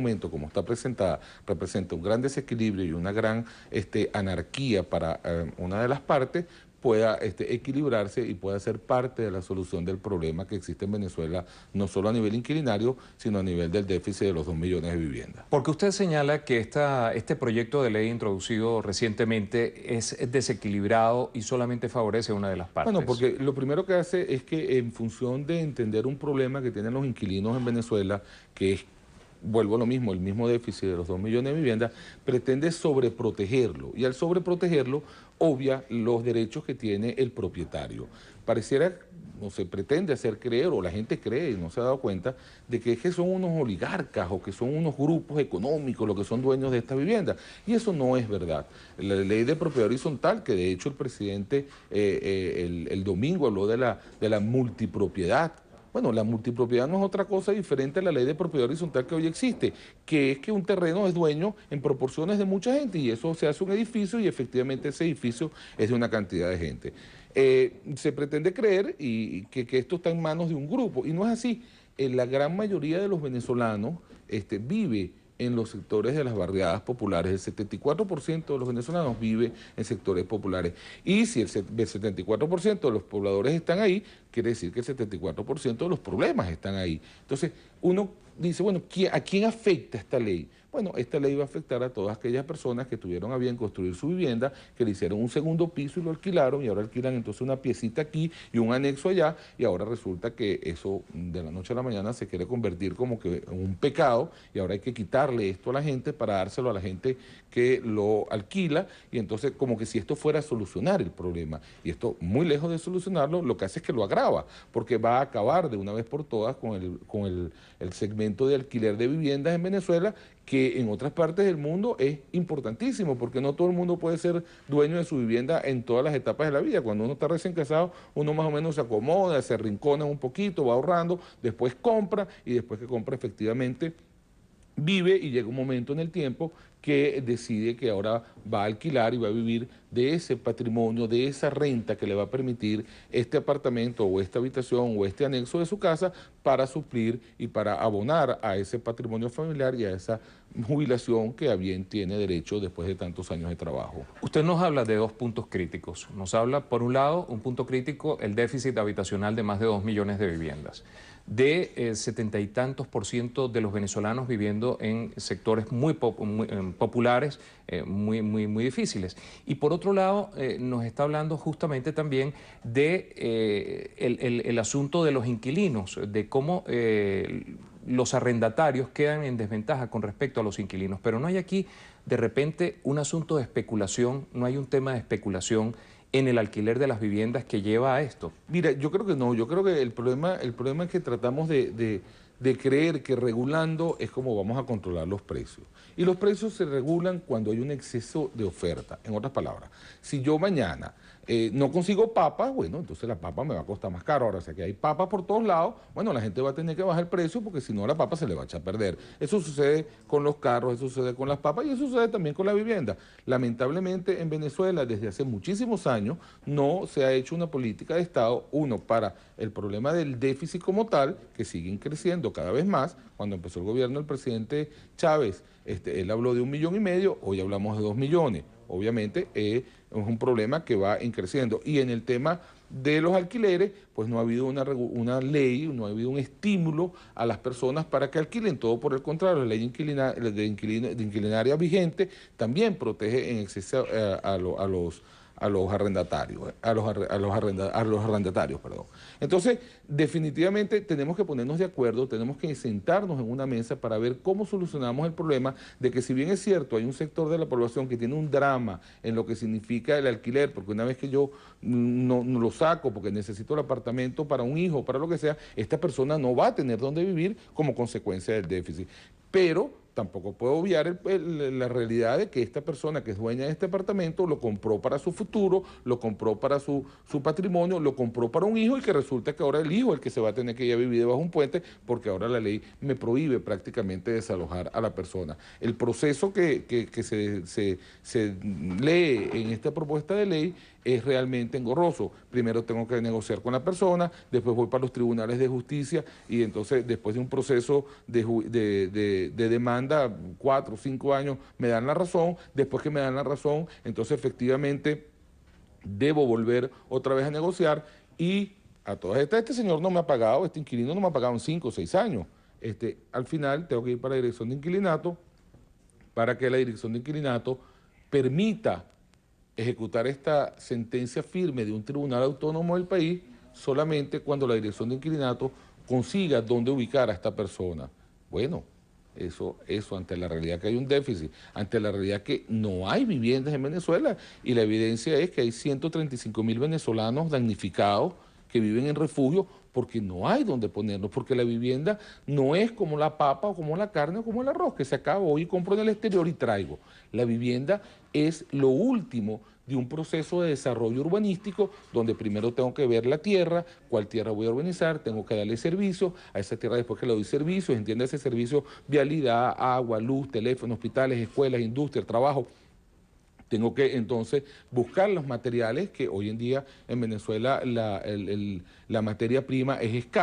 momento, como está presentada, representa un gran desequilibrio y una gran anarquía para una de las partes, pueda equilibrarse y pueda ser parte de la solución del problema que existe en Venezuela, no solo a nivel inquilinario, sino a nivel del déficit de los 2 millones de viviendas. Porque usted señala que este proyecto de ley introducido recientemente es desequilibrado y solamente favorece a una de las partes. Bueno, porque lo primero que hace es que en función de entender un problema que tienen los inquilinos en Venezuela, que es, vuelvo a lo mismo, el mismo déficit de los 2 millones de viviendas, pretende sobreprotegerlo, y al sobreprotegerlo obvia los derechos que tiene el propietario. Pareciera, o se pretende hacer creer, o la gente cree y no se ha dado cuenta, de que es que son unos oligarcas o que son unos grupos económicos los que son dueños de esta vivienda. Y eso no es verdad. La ley de propiedad horizontal, que de hecho el presidente el domingo habló de la multipropiedad. Bueno, la multipropiedad no es otra cosa diferente a la ley de propiedad horizontal que hoy existe, que es que un terreno es dueño en proporciones de mucha gente y eso se hace un edificio y efectivamente ese edificio es de una cantidad de gente. Se pretende creer que esto está en manos de un grupo y no es así. La gran mayoría de los venezolanos vive en los sectores de las barriadas populares. El 74% de los venezolanos vive en sectores populares. Y si el 74% de los pobladores están ahí, quiere decir que el 74% de los problemas están ahí. Entonces, uno dice, bueno, ¿a quién afecta esta ley? Bueno, esta ley va a afectar a todas aquellas personas que tuvieron a bien construir su vivienda, que le hicieron un segundo piso y lo alquilaron, y ahora alquilan entonces una piecita aquí y un anexo allá, y ahora resulta que eso de la noche a la mañana se quiere convertir como que en un pecado, y ahora hay que quitarle esto a la gente para dárselo a la gente que lo alquila, y entonces como que si esto fuera a solucionar el problema, y esto muy lejos de solucionarlo, lo que hace es que lo agrava, porque va a acabar de una vez por todas con el segmento de alquiler de viviendas en Venezuela, que en otras partes del mundo es importantísimo, porque no todo el mundo puede ser dueño de su vivienda en todas las etapas de la vida. Cuando uno está recién casado, uno más o menos se acomoda, se arrincona un poquito, va ahorrando, después compra, y después que compra efectivamente vive, y llega un momento en el tiempo que decide que ahora va a alquilar y va a vivir de ese patrimonio, de esa renta que le va a permitir este apartamento o esta habitación o este anexo de su casa para suplir y para abonar a ese patrimonio familiar y a esa jubilación que a bien tiene derecho después de tantos años de trabajo. Usted nos habla de dos puntos críticos. Nos habla, por un lado, un punto crítico, el déficit habitacional de más de 2 millones de viviendas, de 70 y tantos % de los venezolanos viviendo en sectores muy populares, muy difíciles. Y por otro lado, nos está hablando justamente también de el asunto de los inquilinos, de cómo los arrendatarios quedan en desventaja con respecto a los inquilinos. Pero no hay aquí, de repente, un asunto de especulación, no hay un tema de especulación en el alquiler de las viviendas que lleva a esto. Mira, yo creo que no, yo creo que el problema es que tratamos de creer que regulando es como vamos a controlar los precios. Y los precios se regulan cuando hay un exceso de oferta. En otras palabras, si yo mañana no consigo papas, bueno, entonces la papa me va a costar más caro. Ahora, si aquí hay papas por todos lados, bueno, la gente va a tener que bajar el precio porque si no la papa se le va a echar a perder. Eso sucede con los carros, eso sucede con las papas y eso sucede también con la vivienda. Lamentablemente en Venezuela desde hace muchísimos años no se ha hecho una política de Estado, uno, para el problema del déficit como tal, que siguen creciendo cada vez más. Cuando empezó el gobierno del presidente Chávez, él habló de 1,5 millones, hoy hablamos de 2 millones. Obviamente es un problema que va creciendo. Y en el tema de los alquileres, pues no ha habido una ley, no ha habido un estímulo a las personas para que alquilen. Todo por el contrario, la ley de inquilinaria vigente también protege en exceso a los arrendatarios, perdón. Entonces, definitivamente tenemos que ponernos de acuerdo, tenemos que sentarnos en una mesa para ver cómo solucionamos el problema de que, si bien es cierto, hay un sector de la población que tiene un drama en lo que significa el alquiler, porque una vez que yo no lo saco porque necesito el apartamento para un hijo, para lo que sea, esta persona no va a tener dónde vivir como consecuencia del déficit. Pero tampoco puedo obviar la realidad de que esta persona que es dueña de este apartamento lo compró para su futuro, lo compró para su patrimonio, lo compró para un hijo, y que resulta que ahora el hijo es el que se va a tener que ir a vivir debajo de un puente porque ahora la ley me prohíbe prácticamente desalojar a la persona. El proceso que se lee en esta propuesta de ley es realmente engorroso. Primero tengo que negociar con la persona, después voy para los tribunales de justicia y entonces después de un proceso de demanda, 4 o 5 años, me dan la razón. Después que me dan la razón, entonces efectivamente debo volver otra vez a negociar y a todas estas, este señor no me ha pagado, este inquilino no me ha pagado en 5 o 6 años. Al final tengo que ir para la dirección de inquilinato para que la dirección de inquilinato permita ejecutar esta sentencia firme de un tribunal autónomo del país solamente cuando la dirección de inquilinato consiga dónde ubicar a esta persona. Bueno, eso ante la realidad que hay un déficit, ante la realidad que no hay viviendas en Venezuela y la evidencia es que hay 135.000 venezolanos damnificados que viven en refugio porque no hay donde ponerlos, porque la vivienda no es como la papa o como la carne o como el arroz, que se acaba hoy, compro en el exterior y traigo. La vivienda es lo último de un proceso de desarrollo urbanístico donde primero tengo que ver la tierra, cuál tierra voy a urbanizar, tengo que darle servicio a esa tierra después que le doy servicios, entiende ese servicio, vialidad, agua, luz, teléfono, hospitales, escuelas, industria, trabajo. Tengo que entonces buscar los materiales que hoy en día en Venezuela la materia prima es escasa.